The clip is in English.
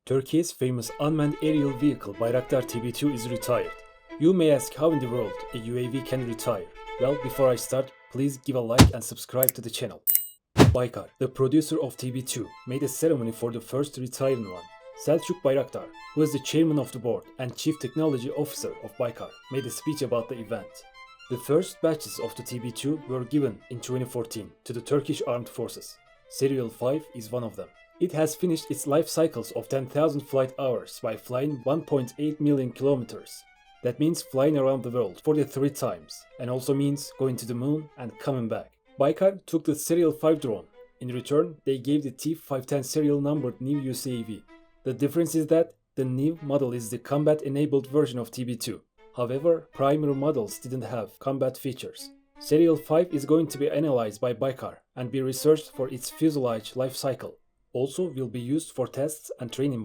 Turkey's famous unmanned aerial vehicle Bayraktar TB2 is retired. You may ask how in the world a UAV can retire. Well, before I start, please give a like and subscribe to the channel. Baykar, the producer of TB2, made a ceremony for the first retiring one. Selçuk Bayraktar, who is the chairman of the board and chief technology officer of Baykar, made a speech about the event. The first batches of the TB2 were given in 2014 to the Turkish Armed Forces. Serial 5 is one of them. It has finished its life cycles of 10,000 flight hours by flying 1.8 million kilometers. That means flying around the world 43 times, and also means going to the moon and coming back. Baykar took the Serial 5 drone. In return, they gave the T-510 serial numbered new UCAV. The difference is that the new model is the combat-enabled version of TB2. However, primary models didn't have combat features. Serial 5 is going to be analyzed by Baykar and be researched for its fuselage life cycle. Also will be used for tests and training